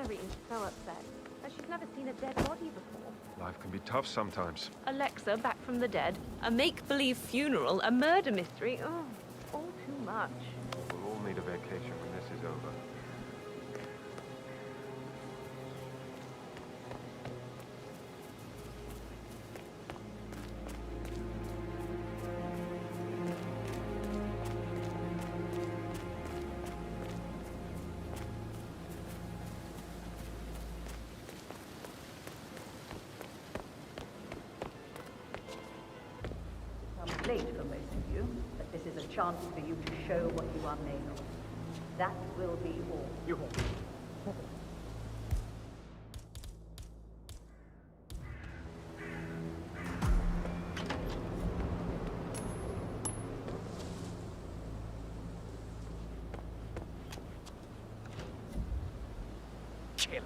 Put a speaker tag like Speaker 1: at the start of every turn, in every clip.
Speaker 1: Mary is so upset, as she's never seen a dead body before.
Speaker 2: Life can be tough sometimes.
Speaker 1: Alexa back from the dead, a make-believe funeral, a murder mystery. Oh, all too much.
Speaker 2: We'll all need a vacation when this is over.
Speaker 3: Late for most of you, but this is a chance for you to show what you are made of. That will be all.
Speaker 2: You.
Speaker 4: Killer.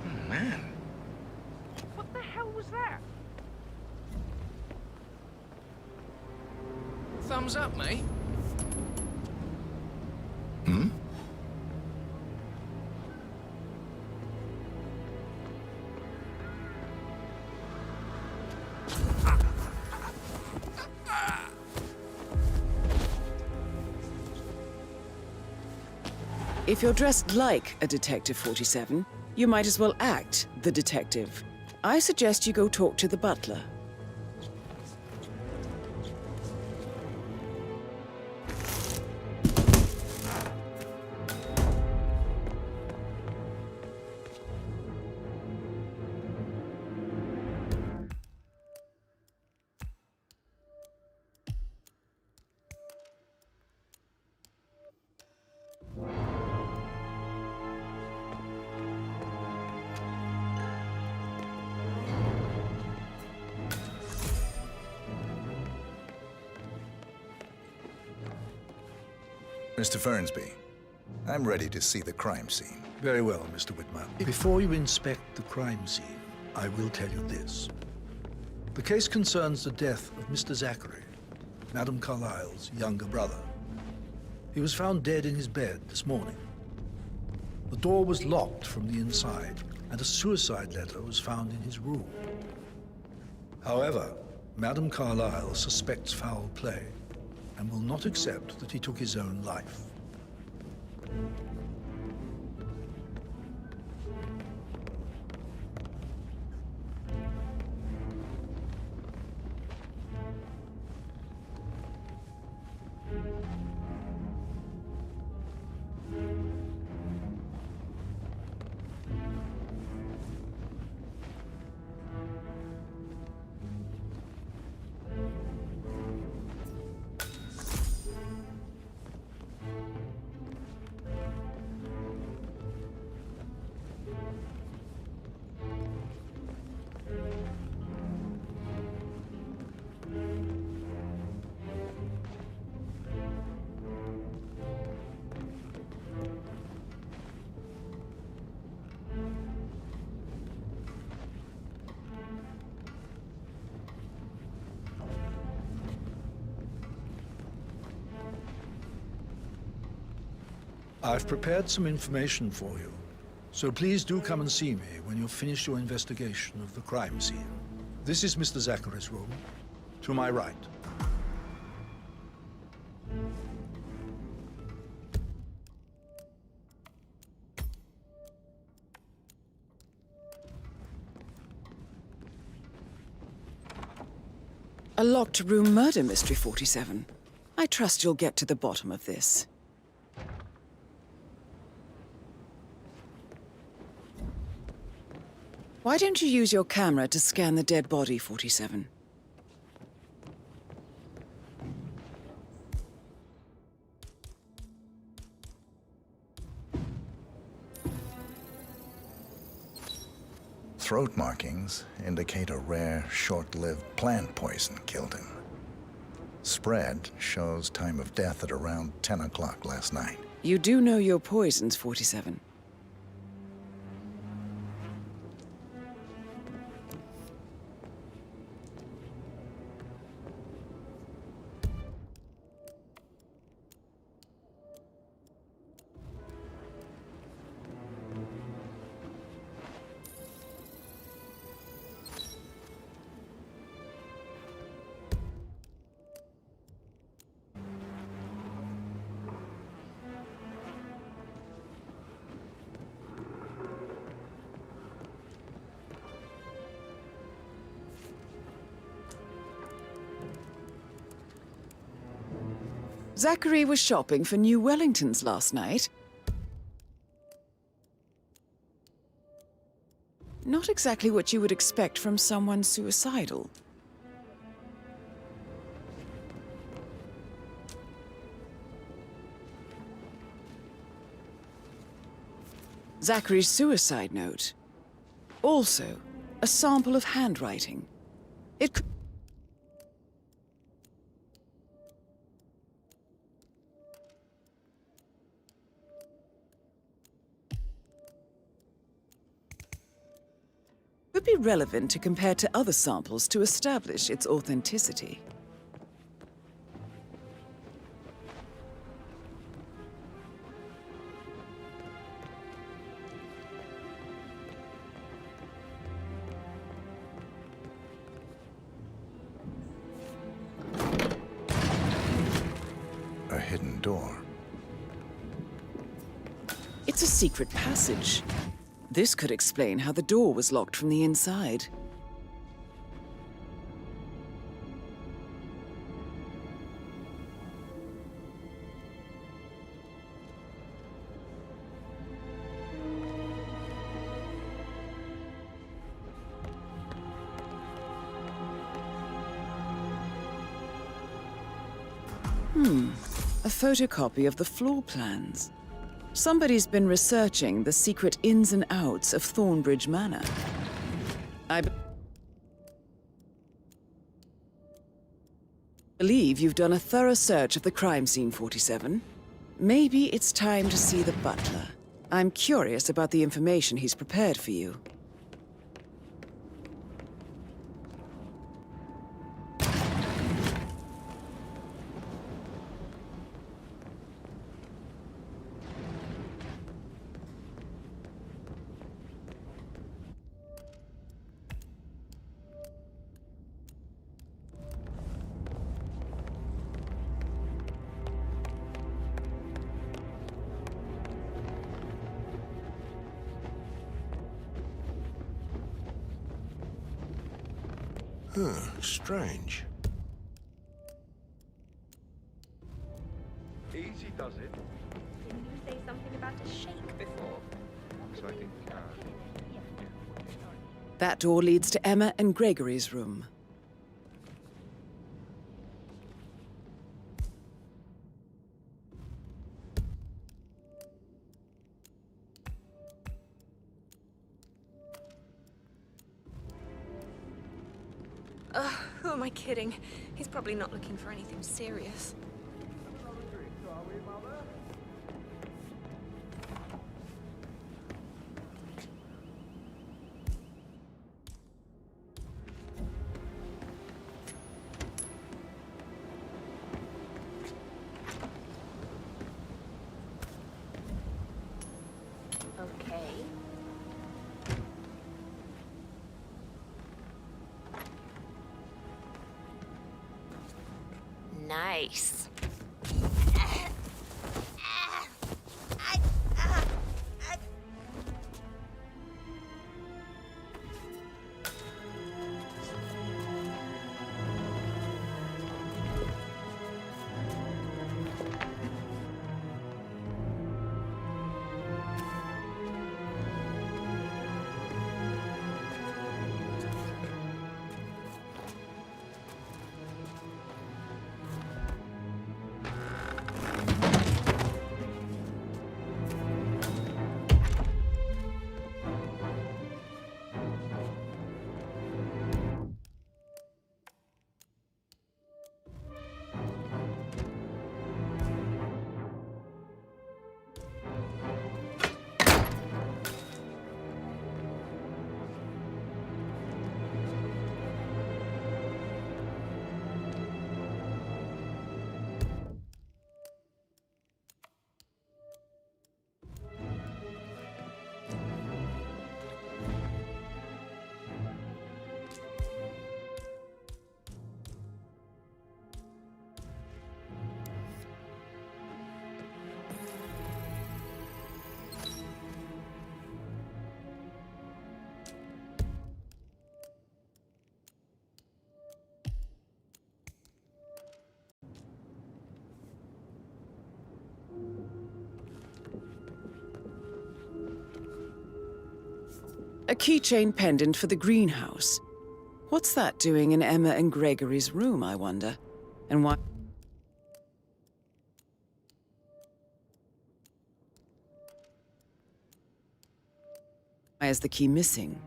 Speaker 4: Oh, man. What the hell was that? Thumbs up, mate.
Speaker 5: Hmm?
Speaker 6: If you're dressed like a Detective 47, you might as well act the detective. I suggest you go talk to the butler.
Speaker 5: Mr. Fernsby, I'm ready to see the crime scene.
Speaker 7: Very well, Mr. Whitmer. Before you inspect the crime scene, I will tell you this. The case concerns the death of Mr. Zachary, Madame Carlyle's younger brother. He was found dead in his bed this morning. The door was locked from the inside, and a suicide letter was found in his room. However, Madame Carlyle suspects foul play and will not accept that he took his own life. I've prepared some information for you, so please do come and see me when you've finished your investigation of the crime scene. This is Mr. Zachary's room, to my right.
Speaker 6: A locked room murder mystery, 47. I trust you'll get to the bottom of this. Why don't you use your camera to scan the dead body, 47?
Speaker 5: Throat markings indicate a rare, short-lived plant poison killed him. Spread shows time of death at around 10 o'clock last night.
Speaker 6: You do know your poisons, 47. Zachary was shopping for new Wellingtons last night. Not exactly what you would expect from someone suicidal. Zachary's suicide note. Also, a sample of handwriting. It could... could be relevant to compare to other samples to establish its authenticity.
Speaker 5: A hidden door.
Speaker 6: It's a secret passage. This could explain how the door was locked from the inside. A photocopy of the floor plans. Somebody's been researching the secret ins and outs of Thornbridge Manor. I believe you've done a thorough search of the crime scene, 47. Maybe it's time to see the butler. I'm curious about the information he's prepared for you.
Speaker 8: Strange.
Speaker 2: Easy does it.
Speaker 1: Didn't you say something about a shake before?
Speaker 2: So I think,
Speaker 6: That door leads to Emma and Gregory's room.
Speaker 1: Who am I kidding? He's probably not looking for anything serious. Okay. Nice.
Speaker 6: A keychain pendant for the greenhouse. What's that doing in Emma and Gregory's room, I wonder? And why is the key missing?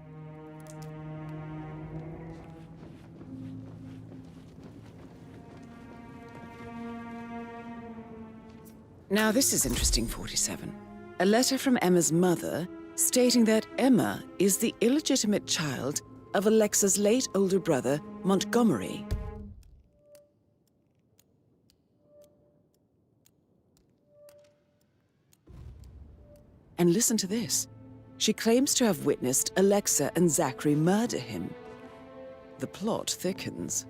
Speaker 6: Now this is interesting, 47. A letter from Emma's mother stating that Emma is the illegitimate child of Alexa's late older brother, Montgomery. And listen to this. She claims to have witnessed Alexa and Zachary murder him. The plot thickens.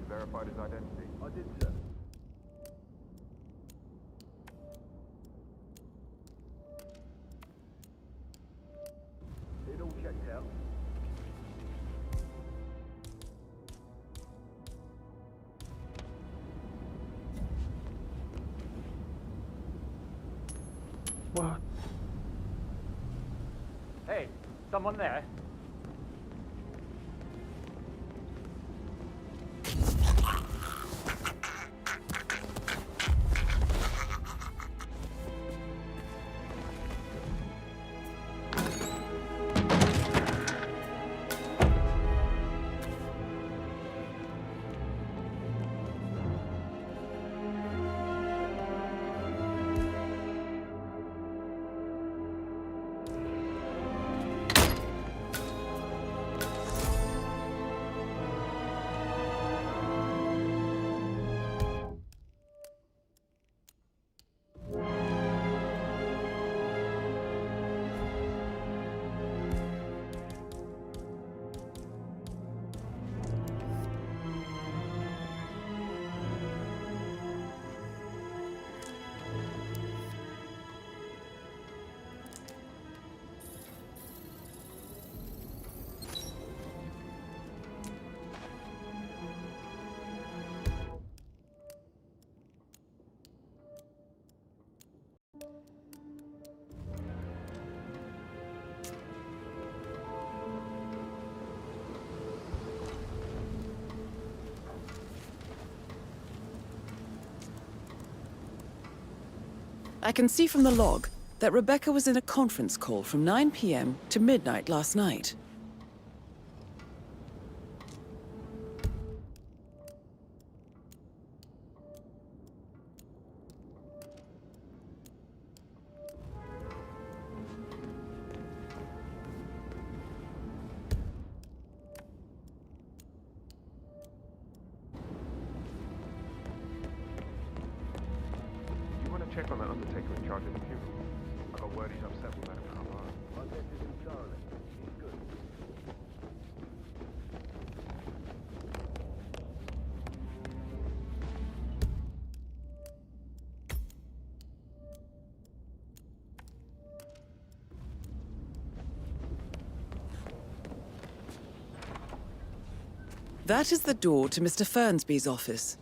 Speaker 2: Verified his identity. I did, sir. It all checked out. What? Hey, someone there?
Speaker 6: I can see from the log that Rebecca was in a conference call from 9 p.m. to midnight last night.
Speaker 2: Check on that undertaker in charge of the funeral. I got word he's upset with Madame Carlyle. I'll get to him thoroughly. He's good.
Speaker 6: That is the door to Mr. Fernsby's office.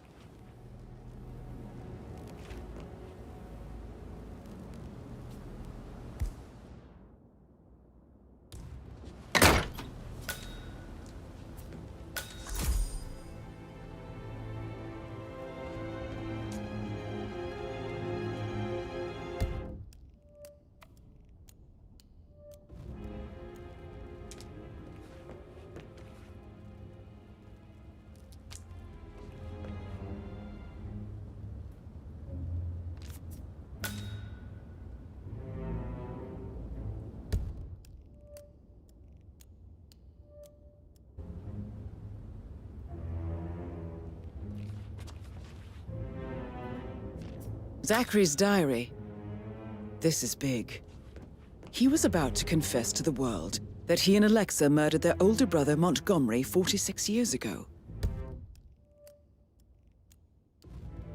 Speaker 6: Zachary's diary. This is big. He was about to confess to the world that he and Alexa murdered their older brother Montgomery 46 years ago.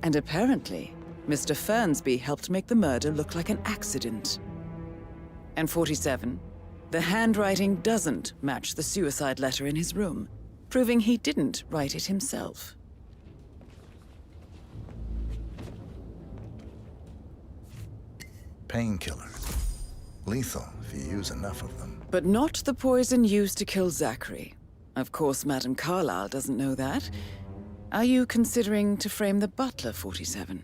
Speaker 6: And apparently, Mr. Fernsby helped make the murder look like an accident. And 47, the handwriting doesn't match the suicide letter in his room, proving he didn't write it himself.
Speaker 5: Painkiller. Lethal if you use enough of them.
Speaker 6: But not the poison used to kill Zachary. Of course, Madame Carlyle doesn't know that. Are you considering to frame the butler, 47?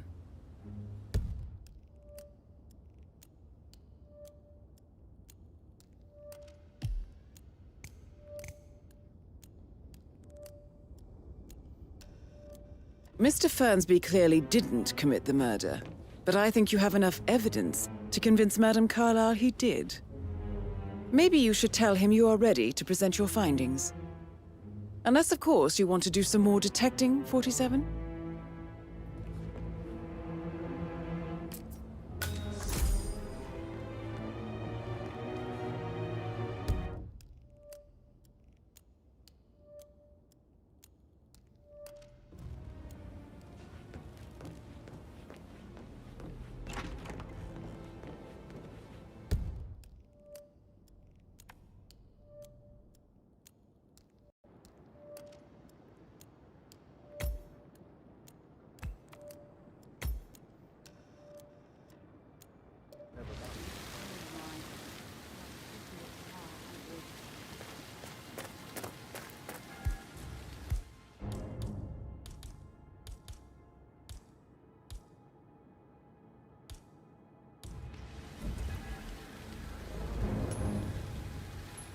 Speaker 6: Mr. Fernsby clearly didn't commit the murder, but I think you have enough evidence to convince Madame Carlyle he did. Maybe you should tell him you are ready to present your findings. Unless, of course, you want to do some more detecting, 47?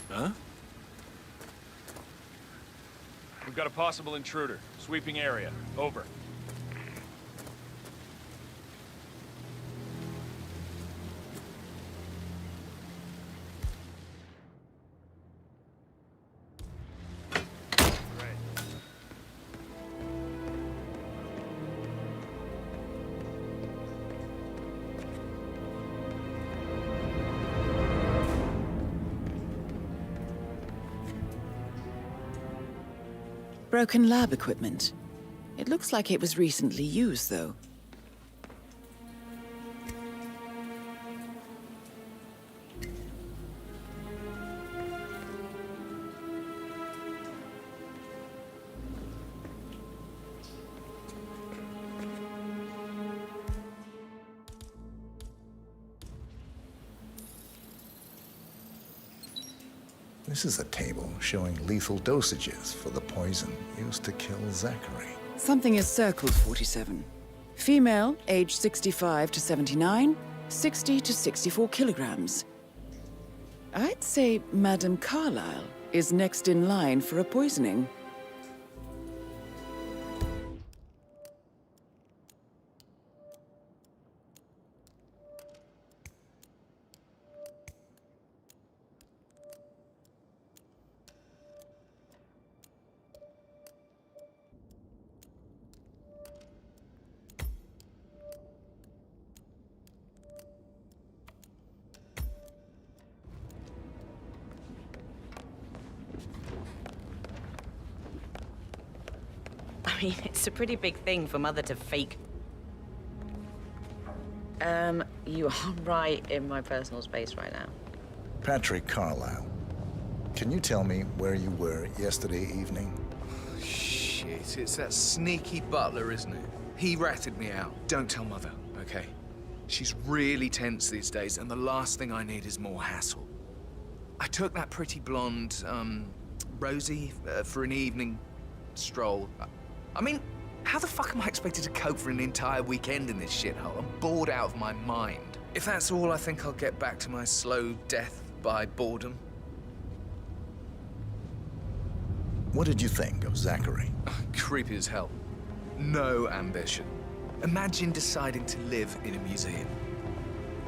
Speaker 8: Huh? We've got a possible intruder. Sweeping area. Over.
Speaker 6: Broken lab equipment. It looks like it was recently used, though.
Speaker 5: This is a table showing lethal dosages for the poison used to kill Zachary.
Speaker 6: Something is circled, 47. Female, age 65 to 79, 60 to 64 kilograms. I'd say Madame Carlyle is next in line for a poisoning.
Speaker 9: I mean, it's a pretty big thing for Mother to fake. You are right in my personal space right now.
Speaker 5: Patrick Carlyle, can you tell me where you were yesterday evening?
Speaker 4: Shit, it's that sneaky butler, isn't it? He ratted me out. Don't tell Mother, okay? She's really tense these days, and the last thing I need is more hassle. I took that pretty blonde, Rosie, for an evening stroll. I mean, how the fuck am I expected to cope for an entire weekend in this shithole? I'm bored out of my mind. If that's all, I think I'll get back to my slow death by boredom.
Speaker 5: What did you think of Zachary?
Speaker 4: Creepy as hell. No ambition. Imagine deciding to live in a museum.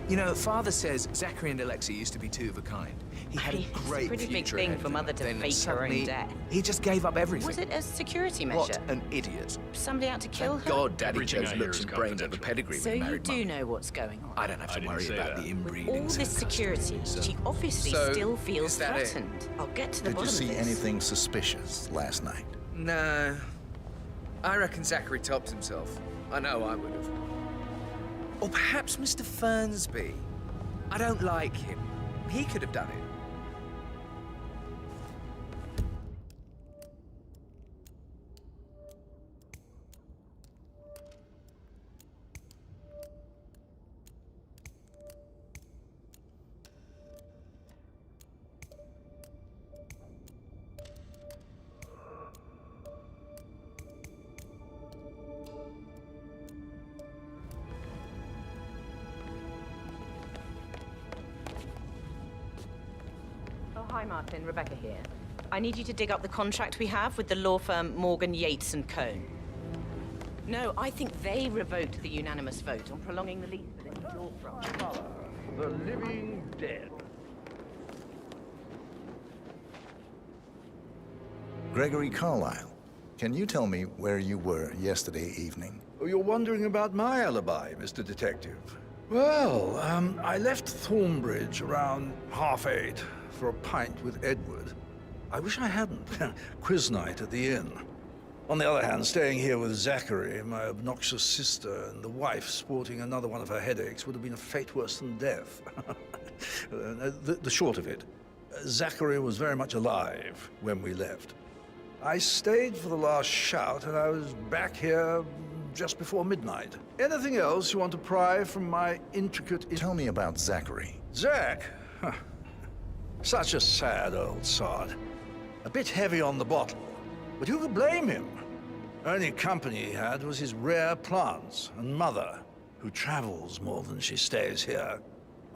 Speaker 4: You know, Father says Zachary and Alexa used to be two of a kind. He had a
Speaker 9: It's a
Speaker 4: great
Speaker 9: pretty big
Speaker 4: future
Speaker 9: thing
Speaker 4: ahead
Speaker 9: for
Speaker 4: of him.
Speaker 9: Mother to
Speaker 4: Then
Speaker 9: fake her
Speaker 4: suddenly,
Speaker 9: own death.
Speaker 4: he just gave up everything.
Speaker 9: Was it a security measure?
Speaker 4: What an idiot.
Speaker 9: Somebody out to kill
Speaker 4: Thank
Speaker 9: her?
Speaker 4: God Daddy
Speaker 8: Everything
Speaker 4: chose
Speaker 8: I hear
Speaker 4: looks
Speaker 8: is
Speaker 4: and brains over
Speaker 8: confidential.
Speaker 4: pedigree
Speaker 9: So
Speaker 4: when he
Speaker 9: you
Speaker 4: married
Speaker 9: do
Speaker 4: Mummy.
Speaker 9: know what's going on.
Speaker 4: I don't have
Speaker 8: I
Speaker 4: to
Speaker 8: didn't
Speaker 4: worry
Speaker 8: say
Speaker 4: about
Speaker 8: that.
Speaker 4: the inbreeding.
Speaker 9: All this security, she obviously
Speaker 4: So,
Speaker 9: still feels
Speaker 4: is that it?
Speaker 9: threatened. I'll get to the
Speaker 5: Did you
Speaker 9: bottom
Speaker 5: see
Speaker 9: of this.
Speaker 5: anything suspicious last night?
Speaker 4: No. I reckon Zachary topped himself. I know I would have. Or perhaps Mr. Fernsby. I don't like him. He could have done it.
Speaker 9: Oh, hi, Martin. Rebecca here. I need you to dig up the contract we have with the law firm Morgan, Yates and Cohn. No, I think they revoked the unanimous vote on prolonging the lease for this law firm.
Speaker 2: The living dead.
Speaker 5: Gregory Carlyle, can you tell me where you were yesterday evening?
Speaker 7: Oh, you're wondering about my alibi, Mr. Detective. Well, I left Thornbridge around 8:30 for a pint with Edward. I wish I hadn't. Quiz night at the inn. On the other hand, staying here with Zachary, my obnoxious sister, and the wife sporting another one of her headaches would have been a fate worse than death. The short of it, Zachary was very much alive when we left. I stayed for the last shout, and I was back here just before midnight. Anything else you want to pry from my intricate...
Speaker 5: Tell me about Zachary.
Speaker 7: Zach? Huh. Such a sad old sod. A bit heavy on the bottle, but who could blame him? Only company he had was his rare plants and mother, who travels more than she stays here.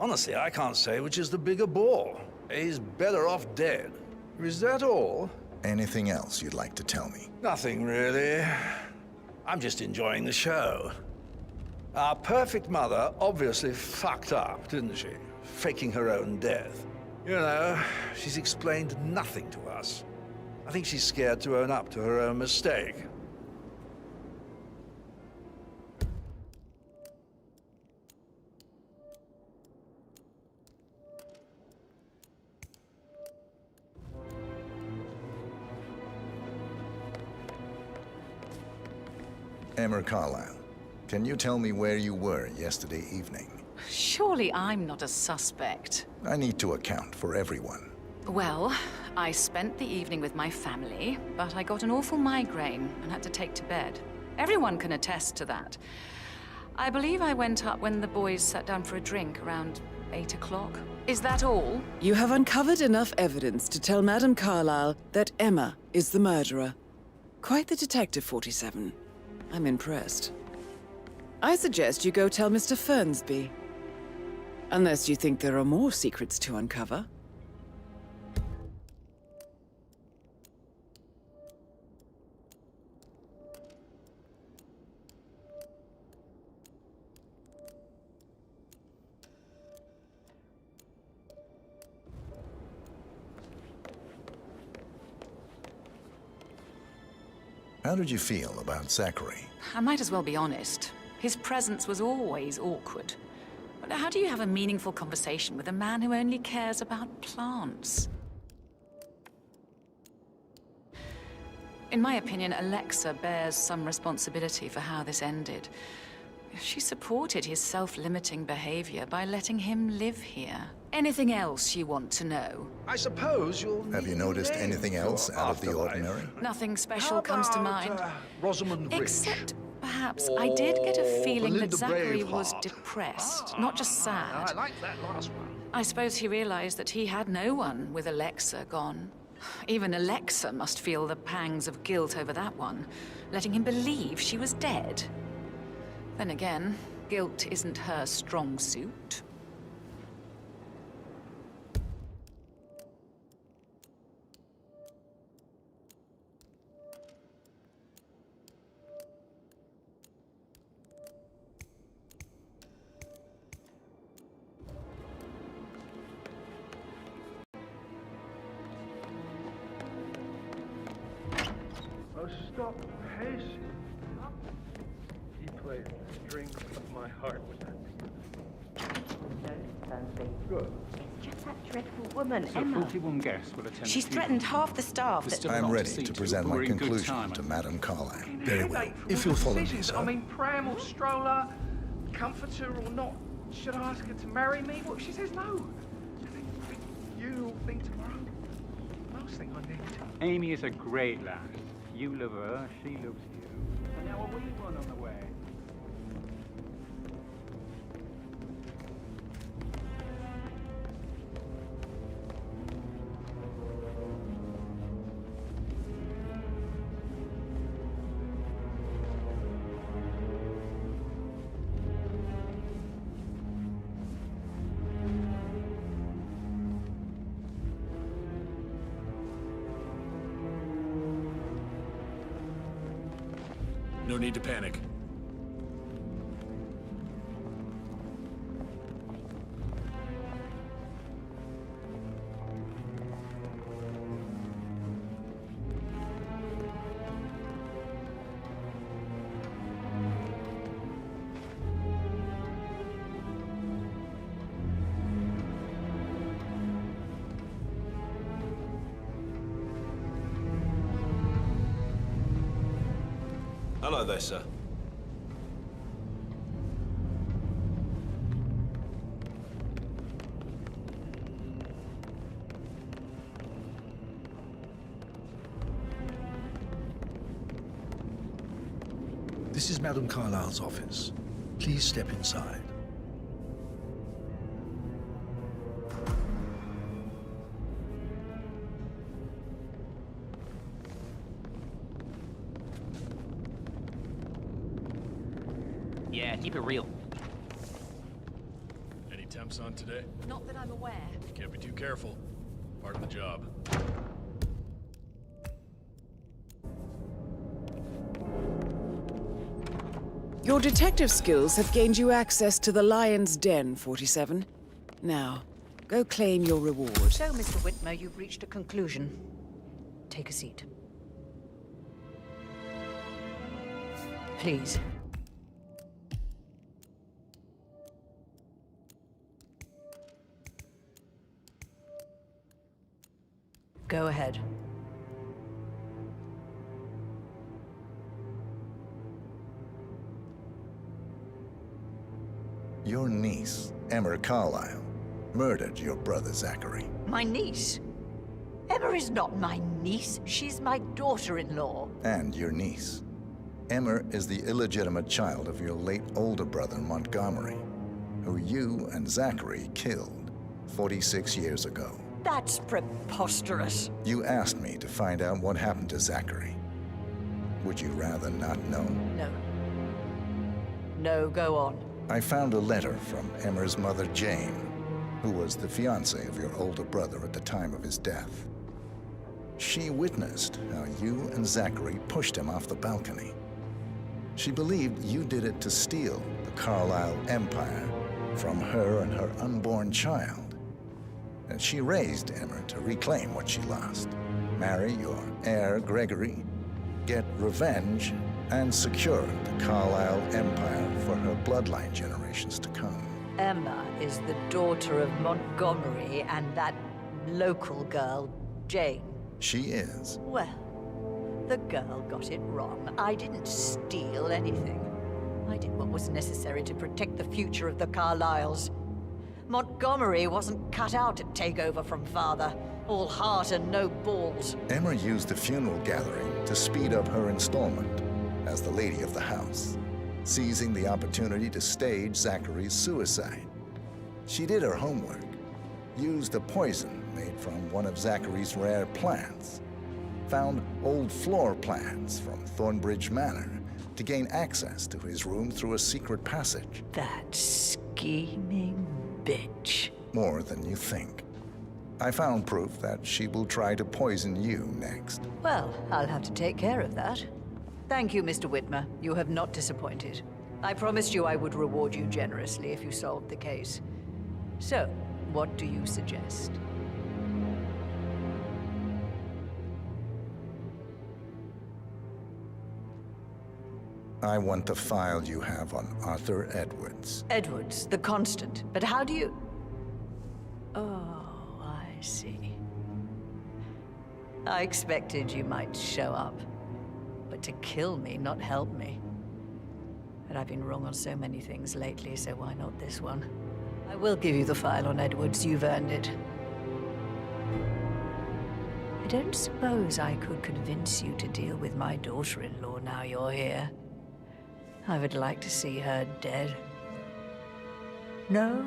Speaker 7: Honestly, I can't say which is the bigger bore. He's better off dead. Is that all?
Speaker 5: Anything else you'd like to tell me?
Speaker 7: Nothing, really. I'm just enjoying the show. Our perfect mother obviously fucked up, didn't she? Faking her own death. You know, she's explained nothing to us. I think she's scared to own up to her own mistake.
Speaker 5: Emma Carlyle, can you tell me where you were yesterday evening?
Speaker 10: Surely I'm not a suspect.
Speaker 5: I need to account for everyone.
Speaker 10: Well, I spent the evening with my family, but I got an awful migraine and had to take to bed. Everyone can attest to that. I believe I went up when the boys sat down for a drink around 8 o'clock. Is that all?
Speaker 6: You have uncovered enough evidence to tell Madame Carlyle that Emma is the murderer. Quite the detective, 47. I'm impressed. I suggest you go tell Mr. Fernsby. Unless you think there are more secrets to uncover.
Speaker 5: How did you feel about Zachary?
Speaker 10: I might as well be honest. His presence was always awkward. But how do you have a meaningful conversation with a man who only cares about plants? In my opinion, Alexa bears some responsibility for how this ended. She supported his self-limiting behavior by letting him live here. Anything else you want to know?
Speaker 7: I suppose you'll
Speaker 5: Have you noticed anything else out of the ordinary?
Speaker 10: Nothing special comes to mind.
Speaker 7: Rosamund Rich?
Speaker 10: Except, perhaps, I did get a feeling that
Speaker 7: Belinda
Speaker 10: Zachary was
Speaker 7: Braveheart.
Speaker 10: depressed, not just sad.
Speaker 7: I like that last one.
Speaker 10: I suppose he realized that he had no one with Alexa gone. Even Alexa must feel the pangs of guilt over that one, letting him believe she was dead. Then again, guilt isn't her strong suit.
Speaker 2: stop pacing. He played the strings of my heart with that.
Speaker 3: No, Fernsby.
Speaker 2: Good.
Speaker 3: It's just that dreadful woman,
Speaker 11: So
Speaker 3: Emma.
Speaker 11: 41 guests will attend.
Speaker 9: She's threatened half the staff.
Speaker 11: There's still a
Speaker 5: I'm
Speaker 11: lot
Speaker 5: ready
Speaker 11: see
Speaker 5: to present
Speaker 11: but we're
Speaker 5: my
Speaker 11: in good
Speaker 5: conclusion
Speaker 11: time.
Speaker 5: to Madame Carlyle.
Speaker 7: Very well. If you'll follow me, sir.
Speaker 2: I mean, pram or stroller, comforter or not, should I ask her to marry me? Well, she says no. You think tomorrow? Last thing I need.
Speaker 11: Amy is a great lass. You love her, she loves you. And now a wee one on the way.
Speaker 8: No need to panic.
Speaker 12: Hello there, sir.
Speaker 7: This is Madame Carlyle's office. Please step inside.
Speaker 13: Yeah, keep it real.
Speaker 8: Any temps on today?
Speaker 10: Not that I'm aware.
Speaker 8: Can't be too careful. Part of the job.
Speaker 6: Your detective skills have gained you access to the Lion's Den, 47. Now, go claim your reward.
Speaker 3: So, Mr. Whitmer, you've reached a conclusion. Take a seat. Please. Go ahead.
Speaker 5: Your niece, Emma Carlyle, murdered your brother Zachary.
Speaker 3: My niece? Emma is not my niece. She's my daughter-in-law.
Speaker 5: And your niece. Emma is the illegitimate child of your late older brother Montgomery, who you and Zachary killed 46 years ago.
Speaker 3: That's preposterous.
Speaker 5: You asked me to find out what happened to Zachary. Would you rather not know?
Speaker 3: No. No, go on.
Speaker 5: I found a letter from Emma's mother, Jane, who was the fiancée of your older brother at the time of his death. She witnessed how you and Zachary pushed him off the balcony. She believed you did it to steal the Carlyle empire from her and her unborn child. And she raised Emma to reclaim what she lost, marry your heir, Gregory, get revenge, and secure the Carlyle empire for her bloodline generations to come.
Speaker 3: Emma is the daughter of Montgomery and that local girl, Jane.
Speaker 5: She is.
Speaker 3: Well, the girl got it wrong. I didn't steal anything. I did what was necessary to protect the future of the Carlyles. Montgomery wasn't cut out to take over from father. All heart and no balls.
Speaker 5: Emma used the funeral gathering to speed up her installment as the lady of the house, seizing the opportunity to stage Zachary's suicide. She did her homework, used a poison made from one of Zachary's rare plants, found old floor plans from Thornbridge Manor to gain access to his room through a secret passage.
Speaker 3: That scheming bitch.
Speaker 5: More than you think. I found proof that she will try to poison you next.
Speaker 3: Well, I'll have to take care of that. Thank you, Mr. Whitmer. You have not disappointed. I promised you I would reward you generously if you solved the case. So, what do you suggest?
Speaker 5: I want the file you have on Arthur Edwards.
Speaker 3: Edwards, the constant. But how do you... Oh, I see. I expected you might show up. But to kill me, not help me. But I've been wrong on so many things lately, so why not this one? I will give you the file on Edwards. You've earned it. I don't suppose I could convince you to deal with my daughter-in-law now you're here. I would like to see her dead. No?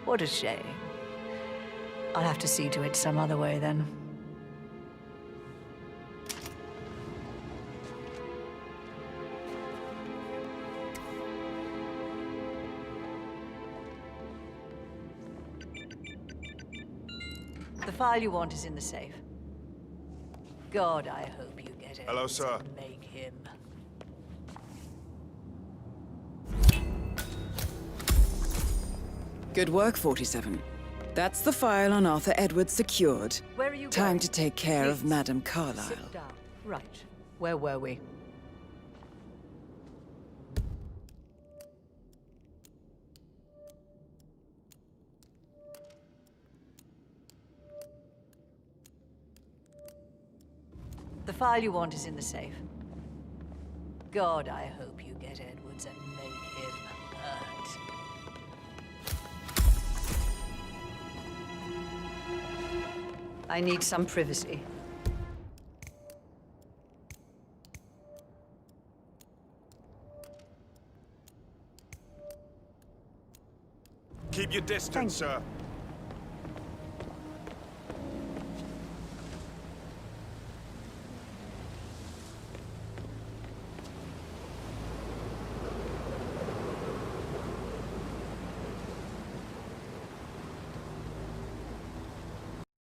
Speaker 3: What a shame. I'll have to see to it some other way then. The file you want is in the safe. God, I hope you get it.
Speaker 12: Hello, sir.
Speaker 3: And make him.
Speaker 6: Good work, 47. That's the file on Arthur Edwards secured.
Speaker 3: Where are you
Speaker 6: Time
Speaker 3: going?
Speaker 6: to take care of
Speaker 3: Please.
Speaker 6: Madame Carlyle.
Speaker 3: Sit down. Right. Where were we? The file you want is in the safe. God, I hope you get Edwards and make him hurt. I need some privacy.
Speaker 12: Keep your distance, sir.